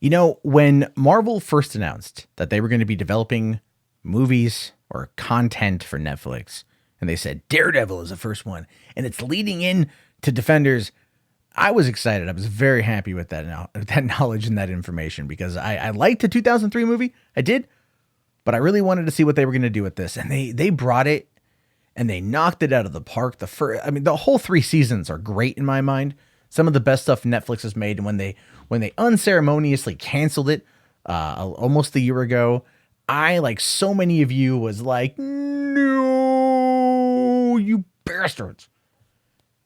You know, when Marvel first announced that they were going to be developing movies or content for Netflix, and they said Daredevil is the first one, and it's leading in to Defenders, I was excited. I was very happy with that knowledge and that information because I liked the 2003 movie. I did, but I really wanted to see what they were going to do with this, and they brought it and they knocked it out of the park. The whole 3 seasons are great in my mind. Some of the best stuff Netflix has made, and when they unceremoniously canceled it almost a year ago, I, like so many of you, was like, no, you bastards.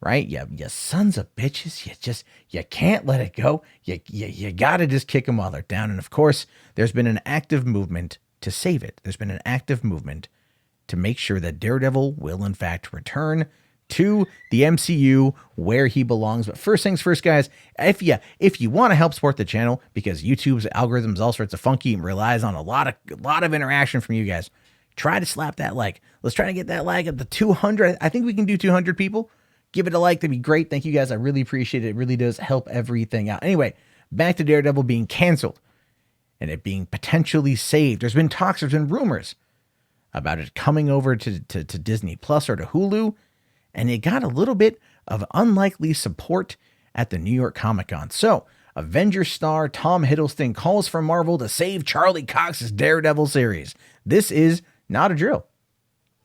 Right? You sons of bitches. You can't let it go. You got to just kick them while they're down. And of course, there's been an active movement to save it. There's been an active movement to make sure that Daredevil will in fact return to the MCU where he belongs. But first things first, guys, if you want to help support the channel, because YouTube's algorithms all sorts of funky and relies on a lot of interaction from you guys, try to slap that like. Let's try to get that like up to 200. I think we can do 200 people. Give it a like. That'd be great. Thank you guys. I really appreciate it. It really does help everything out. Anyway, back to Daredevil being canceled and it being potentially saved. There's been talks, there's been rumors about it coming over to Disney Plus or to Hulu, and it got a little bit of unlikely support at the New York Comic Con. So, Avengers star Tom Hiddleston calls for Marvel to save Charlie Cox's Daredevil series. This is not a drill.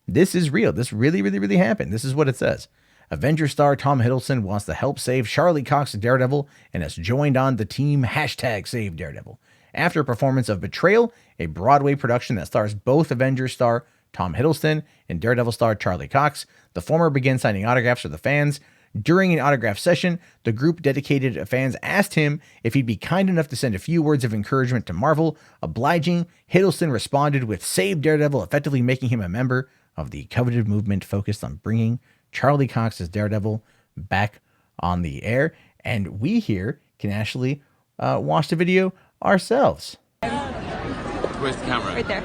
This is real. This really happened. This is what it says. Avengers star Tom Hiddleston wants to help save Charlie Cox's Daredevil and has joined on the team #SaveDaredevil. After a performance of Betrayal, a Broadway production that stars both Avengers star Tom Hiddleston and Daredevil star Charlie Cox, the former began signing autographs for the fans. During an autograph session, the group dedicated fans asked him if he'd be kind enough to send a few words of encouragement to Marvel. Obliging, Hiddleston responded with Save Daredevil, effectively making him a member of the coveted movement focused on bringing Charlie Cox's Daredevil back on the air. And we here can actually watch the video ourselves. Where's the camera? Right there.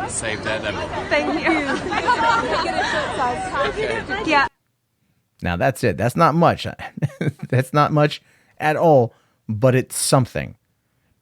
Save Daredevil. Thank you. Okay. Yeah. Now that's it. That's not much. That's not much at all, but it's something.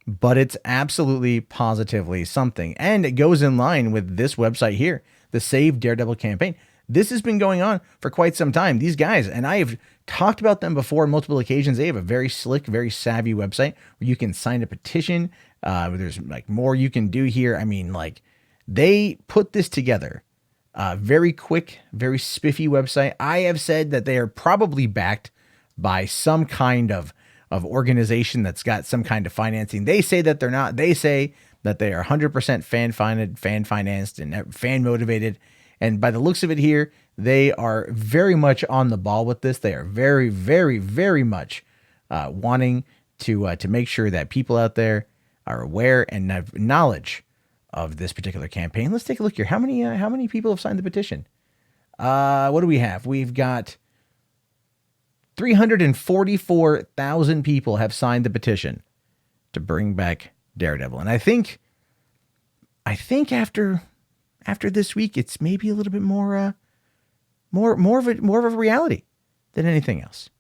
But it's absolutely positively something. And it goes in line with this website here, the Save Daredevil campaign. This has been going on for quite some time. These guys, and I have talked about them before on multiple occasions. They have a very slick, very savvy website where you can sign a petition. There's like more you can do here. I mean, like they put this together. Very quick, very spiffy website. I have said that they are probably backed by some kind of organization that's got some kind of financing. They say that they're not. They say that they are 100% fan financed and fan motivated. And by the looks of it here, they are very much on the ball with this. They are very much wanting to make sure that people out there are aware and have knowledge of this particular campaign. Let's take a look here. How many people have signed the petition? What do we have? We've got 344,000 people have signed the petition to bring back Daredevil. And I think after this week, it's maybe a little bit more of a reality than anything else.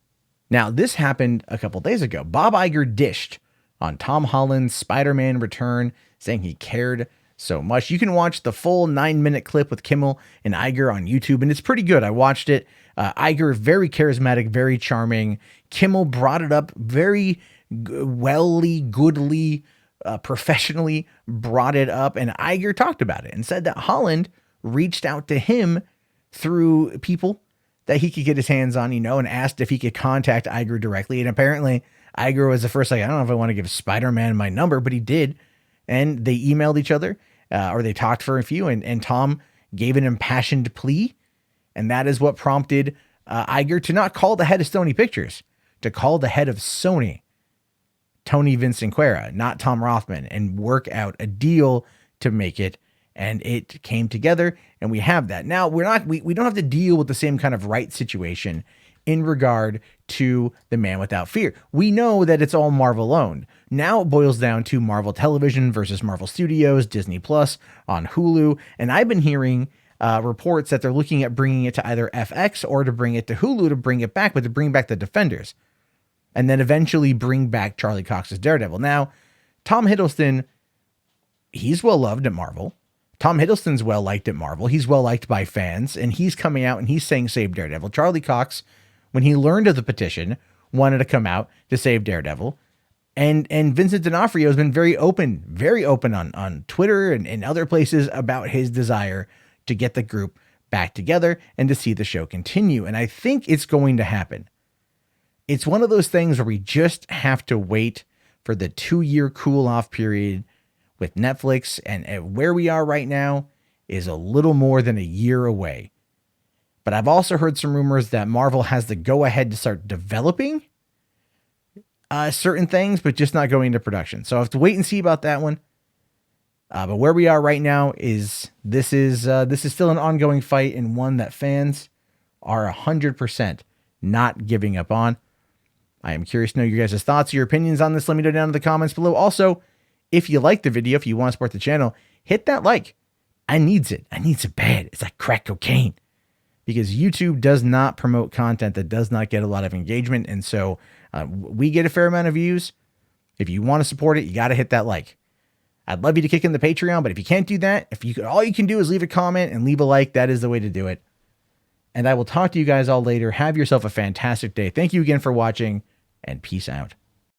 Now, this happened a couple days ago. Bob Iger dished on Tom Holland's SpiderMan return, saying he cared so much. You can watch the full 9-minute clip with Kimmel and Iger on YouTube, and it's pretty good. I watched it. Iger, very charismatic, very charming. Kimmel brought it up very goodly, professionally brought it up, and Iger talked about it and said that Holland reached out to him through people that he could get his hands on, and asked if he could contact Iger directly. And apparently Iger was the first, like, I don't know if I want to give Spider-Man my number, but he did. And they emailed each other, or they talked for a few, and Tom gave an impassioned plea. And that is what prompted Iger to not call the head of Sony Pictures, to call the head of Sony, Tony Vinciquerra, not Tom Rothman, and work out a deal to make it. And it came together, and we have that. Now, we don't have to deal with the same kind of rights situation in regard to The Man Without Fear. We know that it's all Marvel owned. Now it boils down to Marvel Television versus Marvel Studios, Disney Plus on Hulu. And I've been hearing reports that they're looking at bringing it to either FX or to bring it to Hulu to bring it back, but to bring back the Defenders. And then eventually bring back Charlie Cox's Daredevil. Now, Tom Hiddleston, he's well loved at Marvel. Tom Hiddleston's well liked at Marvel. He's well liked by fans, and he's coming out and he's saying save Daredevil. Charlie Cox, when he learned of the petition, wanted to come out to save Daredevil. And Vincent D'Onofrio has been very open on Twitter and other places about his desire to get the group back together and to see the show continue. And I think it's going to happen. It's one of those things where we just have to wait for the 2-year cool off period with Netflix, and where we are right now is a little more than a year away. But I've also heard some rumors that Marvel has the go ahead to start developing certain things, but just not going into production. So I have to wait and see about that one. But where we are right now is this is still an ongoing fight, and one that fans are 100% not giving up on. I am curious to know your guys' thoughts, your opinions on this. Let me know down in the comments below. Also, if you like the video, if you want to support the channel, hit that like. I needs it. I needs it bad. It's like crack cocaine, because YouTube does not promote content that does not get a lot of engagement. And so we get a fair amount of views. If you want to support it, you got to hit that like. I'd love you to kick in the Patreon, but if you can't do that, all you can do is leave a comment and leave a like. That is the way to do it. And I will talk to you guys all later. Have yourself a fantastic day. Thank you again for watching, and peace out.